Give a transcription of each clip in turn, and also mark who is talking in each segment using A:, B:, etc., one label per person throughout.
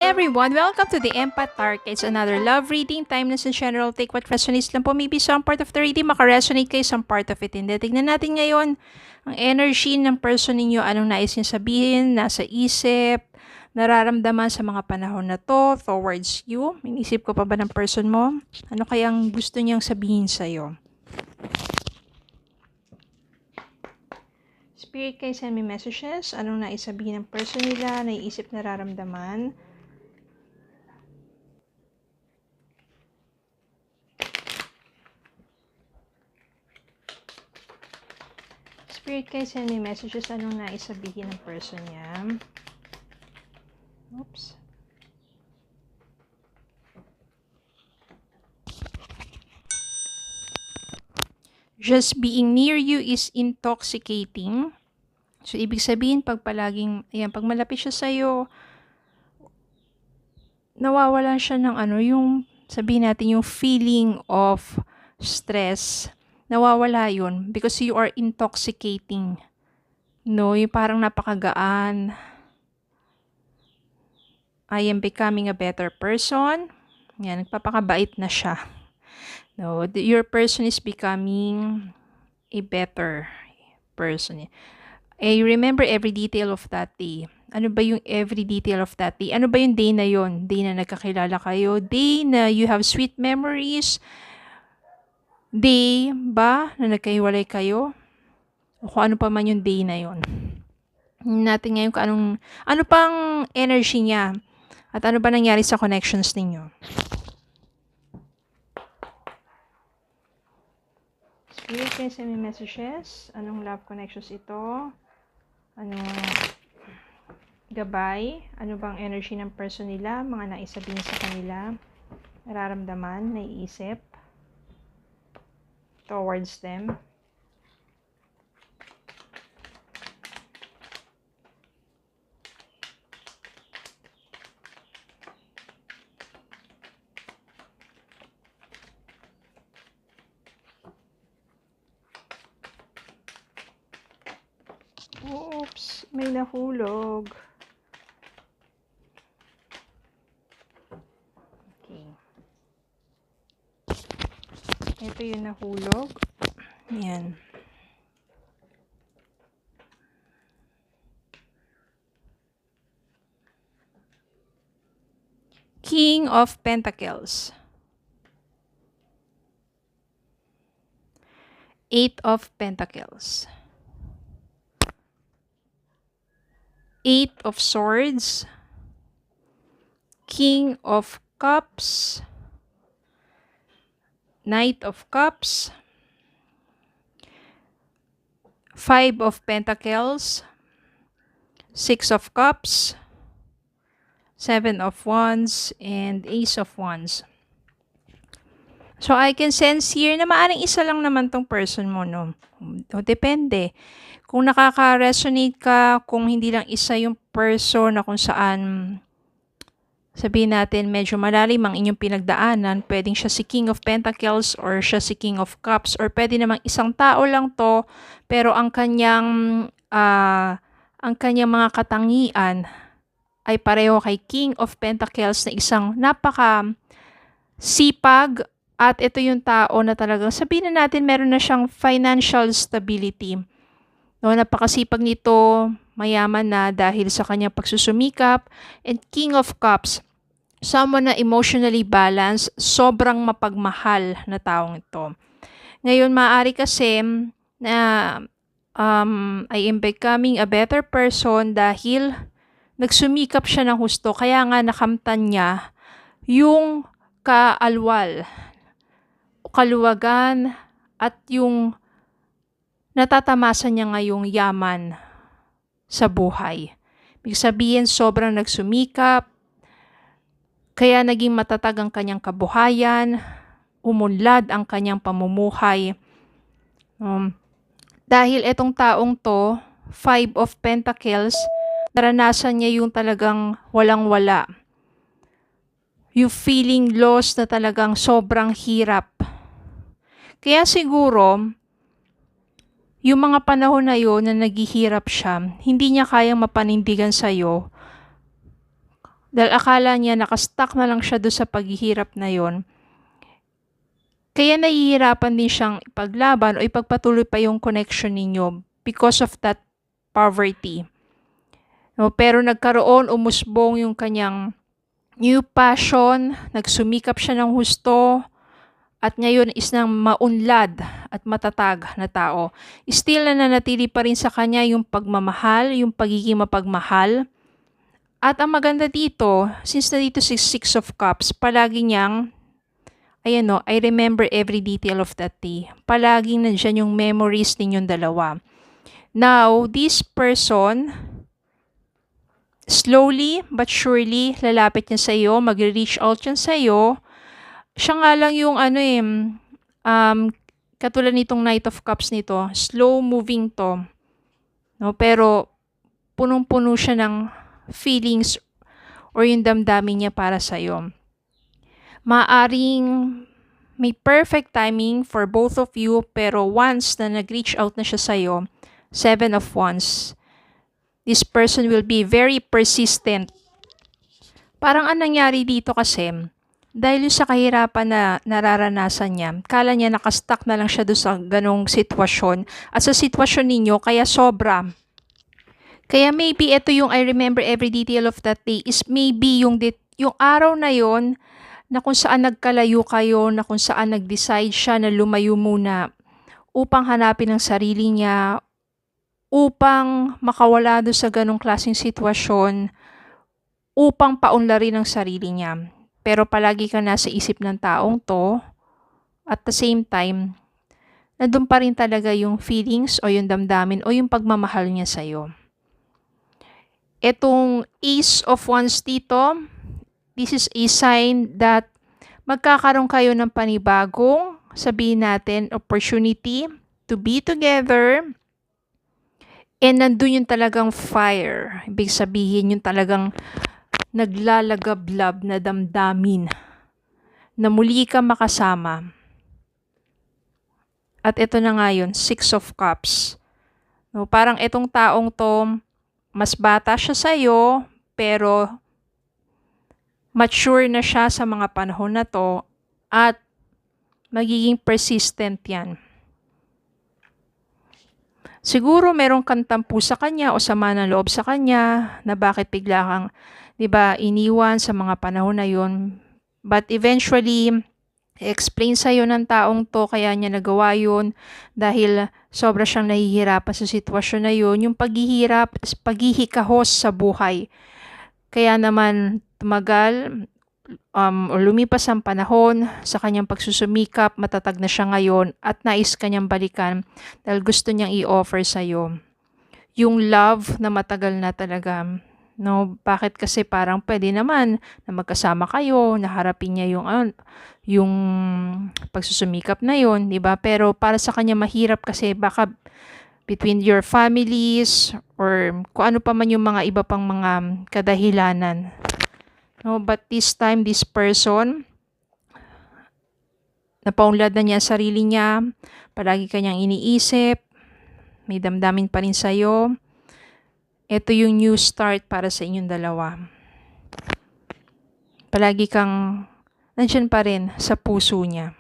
A: everyone! Welcome to the Empath Tarot. It's another love reading. Timeless and general. Take what resonates lang po. Maybe some part of the reading makaresonate kayo, some part of it hindi. Tignan natin ngayon ang energy ng person ninyo. Anong nais niyo sabihin? Nasa isip? Nararamdaman sa mga panahon na to towards you? Inisip ko pa ba ng person mo? Ano kayang gusto niyang sabihin sa'yo? Spirit, kayo send me messages. Anong nais sabihin ng person nila? Naiisip, nararamdaman? Spirit, kayo send me messages. Anong nais sabihin ng person niya? Oops. Just being near you is intoxicating. So, ibig sabihin, pag malapit siya sa'yo, nawawalan siya ng yung, sabihin natin, yung feeling of stress. Nawawala yun because you are intoxicating. No, yung parang napakagaan. I am becoming a better person. Yan, nagpapakabait na siya. No, your person is becoming a better person. I remember every detail of that day. Ano ba yung every detail of that day? Ano ba yung day na yon? Day na nagkakilala kayo? Day na you have sweet memories? Day ba na nagkahiwalay kayo? O kung ano pa man yung day na yon. Natin ngayon kung ano pang energy niya at ano ba nangyari sa connections ninyo. Spirit, can send me messages. Anong love connections ito? Anong gabay? Ano bang energy ng person nila? Mga naisabihin sa kanila? Nararamdaman, naiisip towards them. Oops, may nahulog. Okay. Ito yung nahulog. Yan. King of Pentacles. Eight of Pentacles. Eight of Swords, King of Cups, Knight of Cups, Five of Pentacles, Six of Cups, Seven of Wands, and Ace of Wands. So, I can sense here na maaaring isa lang naman tong person mo, no? O, depende. Kung nakaka-resonate ka, kung hindi lang isa yung person na kung saan, sabihin natin, medyo malalim ang inyong pinagdaanan, pwedeng siya si King of Pentacles or siya si King of Cups or pwede namang isang tao lang to, pero ang kanyang mga katangian ay pareho kay King of Pentacles na isang napaka-sipag at ito yung tao na talagang sabihin na natin meron na siyang financial stability. No, napakasipag nito, mayaman na dahil sa kanyang pagsusumikap. And King of Cups, someone na emotionally balanced, sobrang mapagmahal na taong ito. Ngayon, maaari kasi na I am becoming a better person dahil nagsumikap siya ng husto. Kaya nga nakamtan niya yung kaalwal, kaluwagan at yung natatamasan niya ngayong yaman sa buhay. Ibig sabihin, sobrang nagsumikap, kaya naging matatag ang kanyang kabuhayan, umunlad ang kanyang pamumuhay. Dahil itong taong to, Five of Pentacles, naranasan niya yung talagang walang-wala. Yung feeling lost na talagang sobrang hirap. Kaya siguro, yung mga panahon na yun na naghihirap siya, hindi niya kayang mapanindigan sa'yo Dahil akala niya nakastuck na lang siya doon sa paghihirap na yon. Kaya nahihirapan din siyang ipaglaban o ipagpatuloy pa yung connection ninyo because of that poverty. No, pero nagkaroon, umusbong yung kanyang new passion, nagsumikap siya ng husto, at ngayon is nang maunlad at matatag na tao. Still nananatili pa rin sa kanya yung pagmamahal, yung pagiging mapagmahal. At ang maganda dito, since na dito si Six of Cups, palagi niyang, ayan o, I remember every detail of that day. Palaging nandyan yung memories ninyong dalawa. Now, this person, slowly but surely, lalapit niya sa iyo, mag-reach out yan sa iyo. Siya nga lang yung katulad nitong Knight of Cups nito, slow moving to. No? Pero, punong-puno siya ng feelings or yung damdamin niya para sa iyo. Maaring may perfect timing for both of you, pero once na nag-reach out na siya sa iyo, Seven of Wands, this person will be very persistent. Parang anong nangyari dito kasi, dahil sa kahirapan na nararanasan niya, kala niya nakastuck na lang siya doon sa ganong sitwasyon. At sa sitwasyon ninyo, kaya sobra. Kaya maybe ito yung I remember every detail of that day is maybe yung araw na yon na kung saan nagkalayo kayo, na kung saan nag-decide siya na lumayo muna upang hanapin ang sarili niya, upang makawala doon sa ganong klaseng sitwasyon, upang paunlarin ang sarili niya. Pero palagi ka nasa isip ng taong to, at the same time, nandun pa rin talaga yung feelings o yung damdamin o yung pagmamahal niya sa'yo. Etong Ace of Wands dito, this is a sign that magkakaroon kayo ng panibagong, sabihin natin, opportunity to be together. And nandun yung talagang fire. Ibig sabihin yung talagang naglalagablab na damdamin na muli ka makasama. At ito na nga yun, Six of Cups. No, parang itong taong to, mas bata siya sa'yo, pero mature na siya sa mga panahon na to at magiging persistent yan. Siguro merong kantampu sa kanya o sama ng loob sa kanya na bakit bigla kang, 'di ba, iniwan sa mga panahon na 'yon. But eventually, explain sa iyo ng taong to kaya niya nagawa 'yon dahil sobra siyang nahihirapan sa sitwasyon na 'yon, yung paghihirap, paghihikahos sa buhay. Kaya naman tumagal, o lumipas ang panahon sa kanyang pagsusumikap, matatag na siya ngayon at nais kanyang balikan dahil gusto niyang i-offer sa iyo yung love na matagal na talaga. No, bakit kasi parang pwede naman na magkasama kayo, naharapin niya yung pagsusumikap na yon, 'di ba? Pero para sa kanya mahirap kasi baka between your families or kung ano pa man yung mga iba pang mga kadahilanan. No, but this time, this person, napaunlad na niya sarili niya, palagi kanyang iniisip, may damdamin pa rin sa'yo. Ito yung new start para sa inyong dalawa. Palagi kang nandyan pa rin sa puso niya.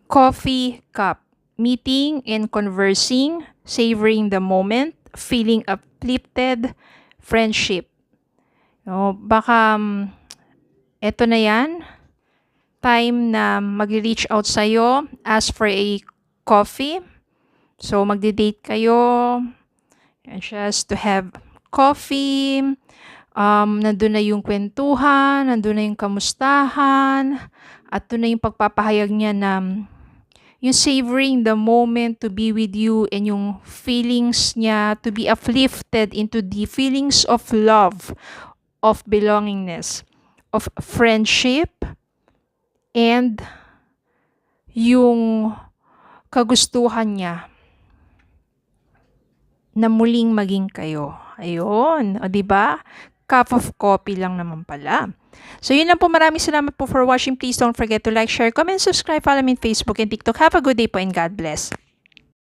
A: Coffee cup. Meeting and conversing, savoring the moment, feeling uplifted, friendship. No, baka eto na yan. Time na mag-reach out sa'yo, ask for a coffee. So, magdi-date kayo. And just to have coffee. Nandun na yung kwentuhan, nandun na yung kamustahan. At doon na yung pagpapahayag niya na yung savoring the moment to be with you and yung feelings niya to be uplifted into the feelings of love, of belongingness, of friendship, and yung kagustuhan niya na muling maging kayo. Ayun, o diba? cup of coffee lang naman pala. So, yun lang po. Maraming salamat po for watching. Please don't forget to like, share, comment, subscribe, follow me on Facebook and TikTok. Have a good day po and God bless.